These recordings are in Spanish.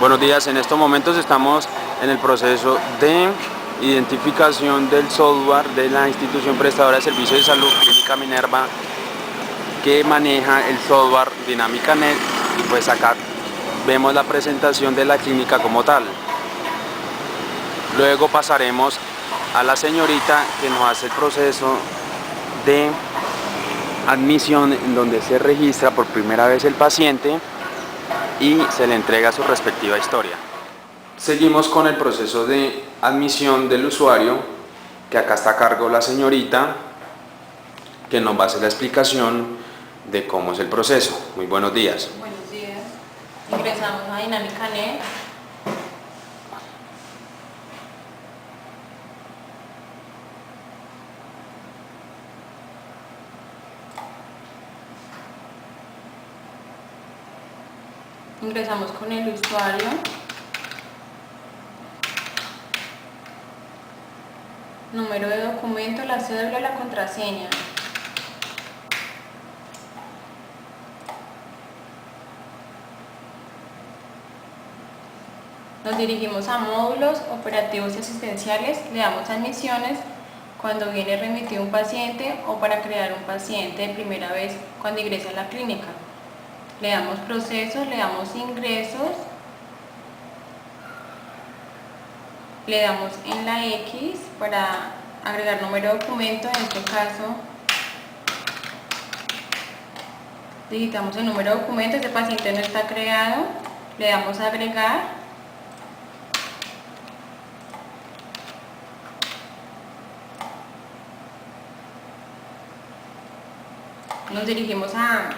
Buenos días, en estos momentos estamos en el proceso de identificación del software de la institución prestadora de servicios de salud Clínica Minerva, que maneja el software Dinámica.net, y pues acá vemos la presentación de la clínica como tal. Luego pasaremos a la señorita que nos hace el proceso de admisión, en donde se registra por primera vez el paciente y se le entrega su respectiva historia. Seguimos con el proceso de admisión del usuario, que acá está a cargo la señorita, que nos va a hacer la explicación de cómo es el proceso. Muy buenos días. Buenos días. Ingresamos a Dinámica.net. Ingresamos con el usuario. Número de documento, la cédula, la contraseña. Nos dirigimos a módulos operativos y asistenciales, le damos admisiones cuando viene remitido un paciente o para crear un paciente de primera vez cuando ingresa a la clínica. Le damos procesos, le damos ingresos, le damos en la X para agregar número de documento. En este caso digitamos el número de documento, este paciente no está creado, le damos a agregar. Nos dirigimos a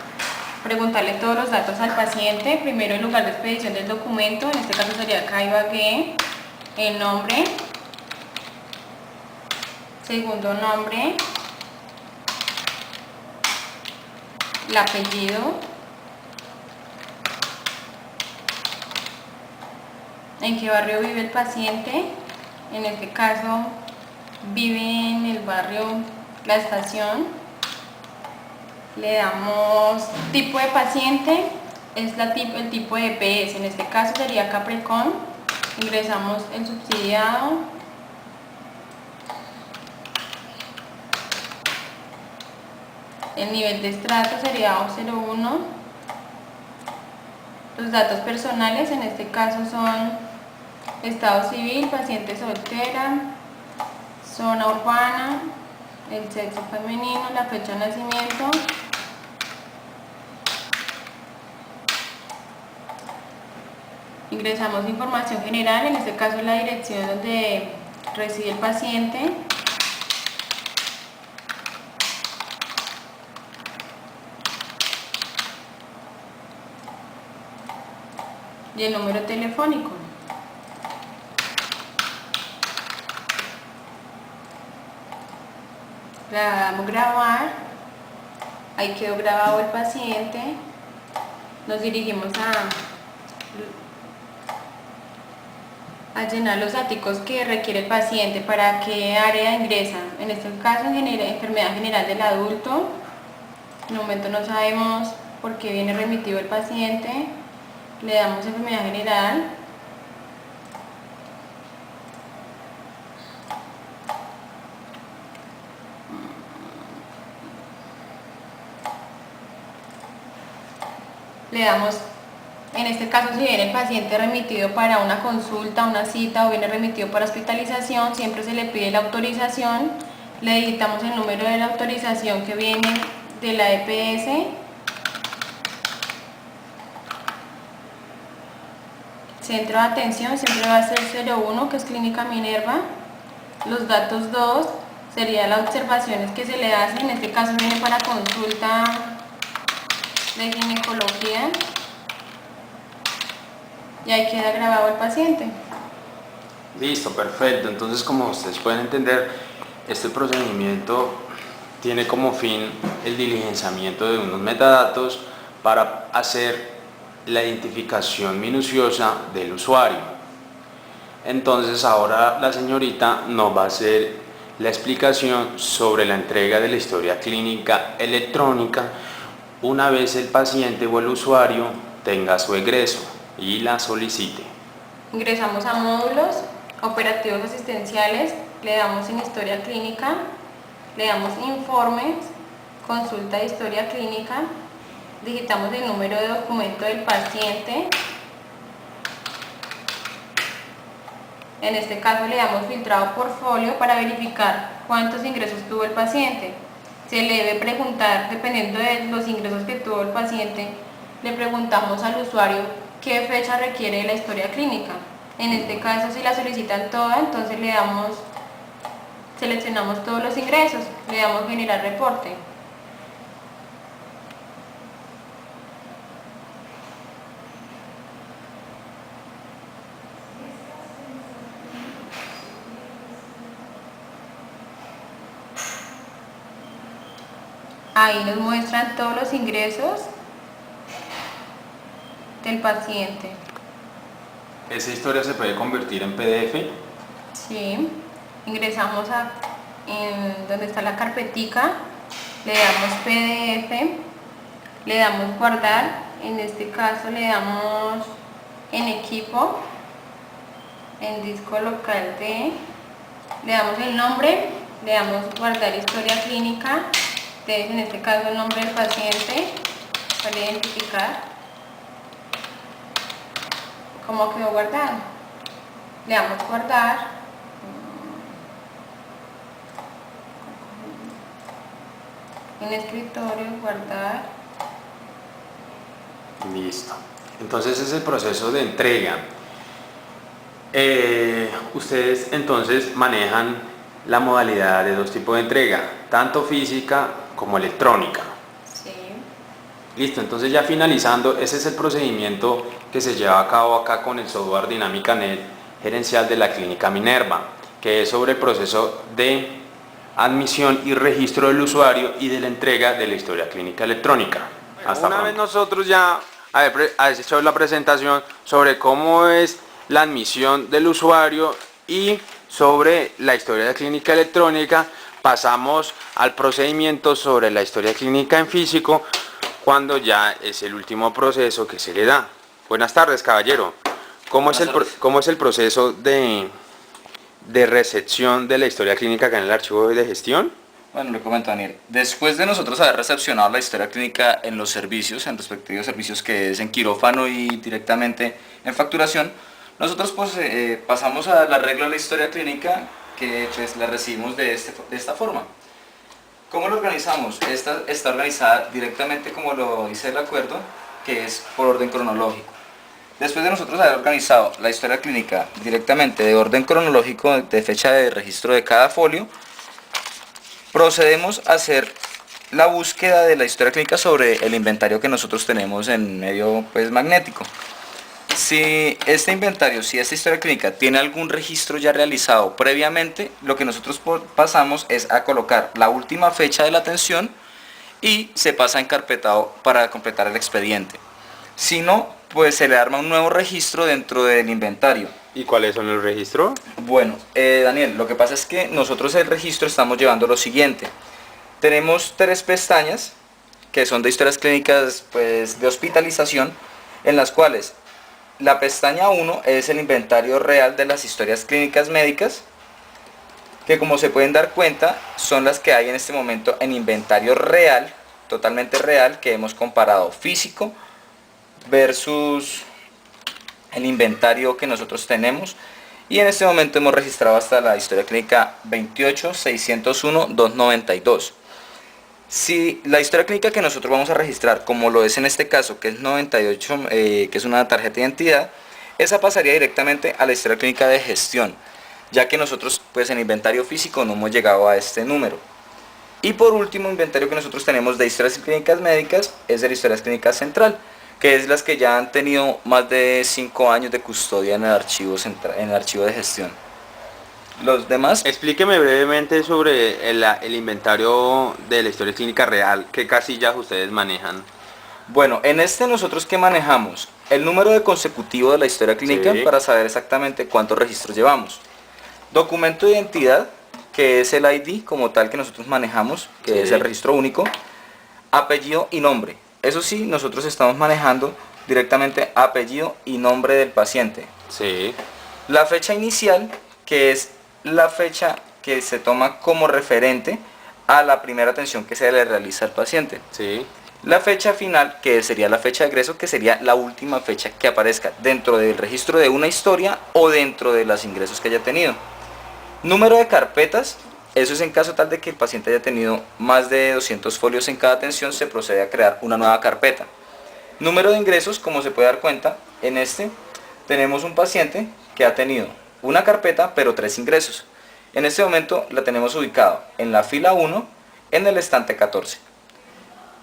preguntarle todos los datos al paciente. Primero, el lugar de expedición del documento, en este caso sería Caibagué, el nombre, segundo nombre, el apellido, en qué barrio vive el paciente. En este caso vive en el barrio La Estación. Le damos tipo de paciente, es el tipo de EPS, en este caso sería Capricorn. Ingresamos el subsidiado, el nivel de estrato sería O01, los datos personales en este caso son estado civil, paciente soltera, zona urbana, el sexo femenino, la fecha de nacimiento, ingresamos información general, en este caso la dirección donde reside el paciente, y el número telefónico. Le damos grabar, ahí quedó grabado el paciente. Nos dirigimos a llenar los datos que requiere el paciente, para qué área ingresa. En este caso, enfermedad general del adulto. En el momento no sabemos por qué viene remitido el paciente. Le damos enfermedad general. Le damos, en este caso, si viene el paciente remitido para una consulta, una cita, o viene remitido para hospitalización, siempre se le pide la autorización. Le digitamos el número de la autorización que viene de la EPS. Centro de atención siempre va a ser 01, que es Clínica Minerva. Los datos 2 serían las observaciones que se le hacen, en este caso viene para consulta de ginecología, y ahí queda grabado el paciente. Listo, perfecto. Entonces, como ustedes pueden entender, este procedimiento tiene como fin el diligenciamiento de unos metadatos para hacer la identificación minuciosa del usuario. Entonces, ahora la señorita nos va a hacer la explicación sobre la entrega de la historia clínica electrónica una vez el paciente o el usuario tenga su egreso y la solicite. Ingresamos a módulos, operativos asistenciales, le damos en historia clínica, le damos informes, consulta de historia clínica, digitamos el número de documento del paciente. En este caso le damos filtrado por folio para verificar cuántos ingresos tuvo el paciente. Se le debe preguntar, dependiendo de los ingresos que tuvo el paciente, le preguntamos al usuario qué fecha requiere la historia clínica. En este caso, si la solicitan toda, entonces seleccionamos todos los ingresos, le damos generar reporte. Ahí nos muestran todos los ingresos del paciente. ¿Esa historia se puede convertir en PDF? Sí, ingresamos en donde está la carpetica, le damos PDF, le damos guardar, en este caso le damos en equipo, en disco local le damos el nombre, le damos guardar historia clínica, en este caso el nombre del paciente para identificar cómo quedó guardado. Le damos guardar, en escritorio, guardar. Listo. Entonces es el proceso de entrega. Ustedes entonces manejan la modalidad de dos tipos de entrega, tanto física como electrónica. Sí. Listo, entonces ya finalizando, ese es el procedimiento que se lleva a cabo acá con el software DynamicANet gerencial de la Clínica Minerva, que es sobre el proceso de admisión y registro del usuario y de la entrega de la historia clínica electrónica. Hasta una vez nosotros ya haber hecho la presentación sobre cómo es la admisión del usuario y sobre la historia clínica electrónica, pasamos al procedimiento sobre la historia clínica en físico, cuando ya es el último proceso que se le da. Buenas tardes, caballero. ¿Cómo es el proceso de recepción de la historia clínica acá en el archivo de gestión? Bueno, le comento, Daniel. Después de nosotros haber recepcionado la historia clínica en los servicios, en respectivos servicios que es en quirófano y directamente en facturación, nosotros pues, pasamos al arreglo de la historia clínica, que pues, la recibimos de esta forma. ¿Cómo lo organizamos? Esta está organizada directamente como lo dice el acuerdo, que es por orden cronológico. Después de nosotros haber organizado la historia clínica directamente de orden cronológico de fecha de registro de cada folio, procedemos a hacer la búsqueda de la historia clínica sobre el inventario que nosotros tenemos en medio pues, magnético. Si esta historia clínica tiene algún registro ya realizado previamente, lo que nosotros pasamos es a colocar la última fecha de la atención y se pasa encarpetado para completar el expediente. Si no, pues se le arma un nuevo registro dentro del inventario. ¿Y cuáles son los registros? Bueno, Daniel, lo que pasa es que nosotros el registro estamos llevando lo siguiente. Tenemos 3 pestañas que son de historias clínicas pues, de hospitalización, en las cuales la pestaña 1 es el inventario real de las historias clínicas médicas, que como se pueden dar cuenta son las que hay en este momento en inventario real, totalmente real, que hemos comparado físico versus el inventario que nosotros tenemos, y en este momento hemos registrado hasta la historia clínica 28.601.292. Si la historia clínica que nosotros vamos a registrar, como lo es en este caso, que es 98, que es una tarjeta de identidad, esa pasaría directamente a la historia clínica de gestión, ya que nosotros pues en inventario físico no hemos llegado a este número. Y por último, inventario que nosotros tenemos de historias clínicas médicas es de la historia clínica central, que es las que ya han tenido más de 5 años de custodia en el archivo central, en el archivo de gestión. Los demás... Explíqueme brevemente sobre el inventario de la historia clínica real. ¿Qué casillas ustedes manejan? Bueno, en este nosotros que manejamos el número de consecutivo de la historia clínica, sí, para saber exactamente cuántos registros llevamos. Documento de identidad, que es el ID como tal que nosotros manejamos, que sí, es el registro único. Apellido y nombre. Eso sí, nosotros estamos manejando directamente apellido y nombre del paciente. Sí, La fecha inicial, que es la fecha que se toma como referente a la primera atención que se le realiza al paciente. sí, La fecha final, que sería la fecha de egreso, que sería la última fecha que aparezca dentro del registro de una historia o dentro de los ingresos que haya tenido. Número de carpetas, eso es en caso tal de que el paciente haya tenido más de 200 folios en cada atención, se procede a crear una nueva carpeta. Número de ingresos, como se puede dar cuenta, en este tenemos un paciente que ha tenido una carpeta pero 3 ingresos. En este momento la tenemos ubicado en la fila 1 en el estante 14.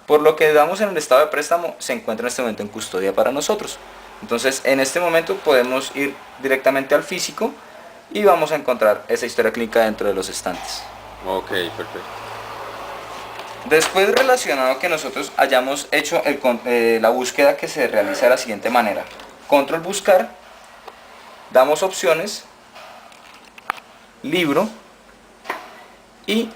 Por lo que damos en el estado de préstamo, se encuentra en este momento en custodia para nosotros. Entonces en este momento podemos ir directamente al físico y vamos a encontrar esa historia clínica dentro de los estantes. ok, perfecto. Después, relacionado que nosotros hayamos hecho la búsqueda, que se realiza de la siguiente manera: control buscar, damos opciones, libro y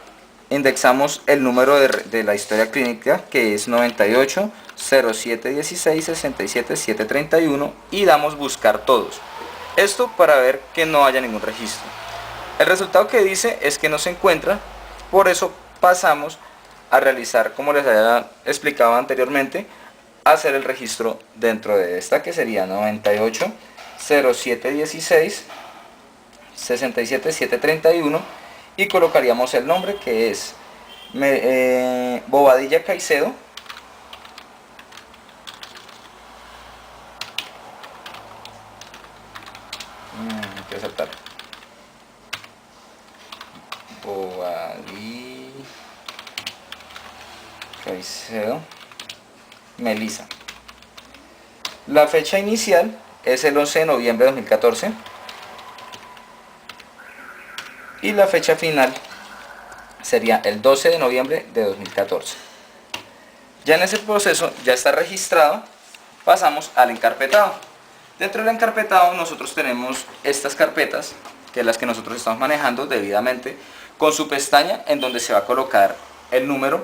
indexamos el número de la historia clínica, que es 98 07 16 67 731, y damos buscar todos. Esto para ver que no haya ningún registro. El resultado que dice es que no se encuentra, por eso pasamos a realizar, como les había explicado anteriormente, hacer el registro dentro de esta, que sería 98 07 16 67 731, y colocaríamos el nombre, que es Bobadilla Caicedo, hay que aceptar, Bobadilla Caicedo Melisa. La fecha inicial es el 11 de noviembre de 2014 y la fecha final sería el 12 de noviembre de 2014. Ya en ese proceso ya está registrado, pasamos al encarpetado. Dentro del encarpetado nosotros tenemos estas carpetas, que es las que nosotros estamos manejando debidamente, con su pestaña en donde se va a colocar el número.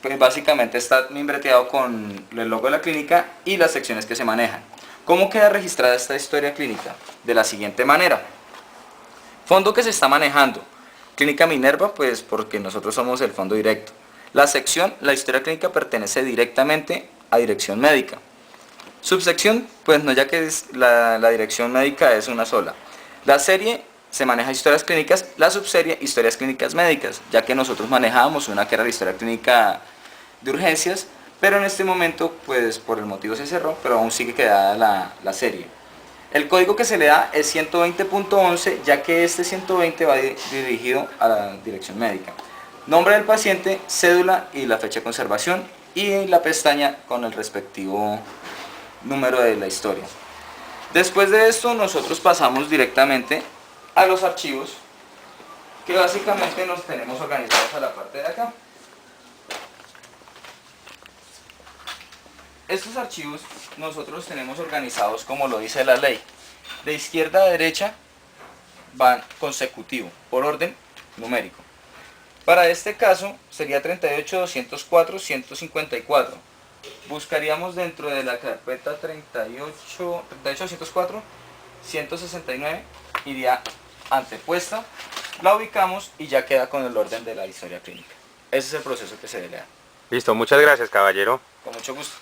Pues básicamente está membreteado con el logo de la clínica y las secciones que se manejan. ¿Cómo queda registrada esta historia clínica? De la siguiente manera: fondo que se está manejando, Clínica Minerva, pues porque nosotros somos el fondo directo. La sección, la historia clínica pertenece directamente a dirección médica. Subsección, pues no, ya que la dirección médica es una sola. La serie se maneja historias clínicas, la subserie historias clínicas médicas, ya que nosotros manejábamos una que era la historia clínica de urgencias, pero en este momento, pues por el motivo se cerró, pero aún sigue quedada la serie. El código que se le da es 120.11, ya que este 120 va dirigido a la dirección médica. Nombre del paciente, cédula y la fecha de conservación, y la pestaña con el respectivo número de la historia. Después de esto nosotros pasamos directamente a los archivos, que básicamente nos tenemos organizados a la parte de acá. Estos archivos nosotros tenemos organizados como lo dice la ley. De izquierda a derecha van consecutivo, por orden numérico. Para este caso sería 38 204 154. Buscaríamos dentro de la carpeta 38 204 169, iría antepuesta, la ubicamos y ya queda con el orden de la historia clínica. Ese es el proceso que se debe dar. Listo, muchas gracias, caballero. Con mucho gusto.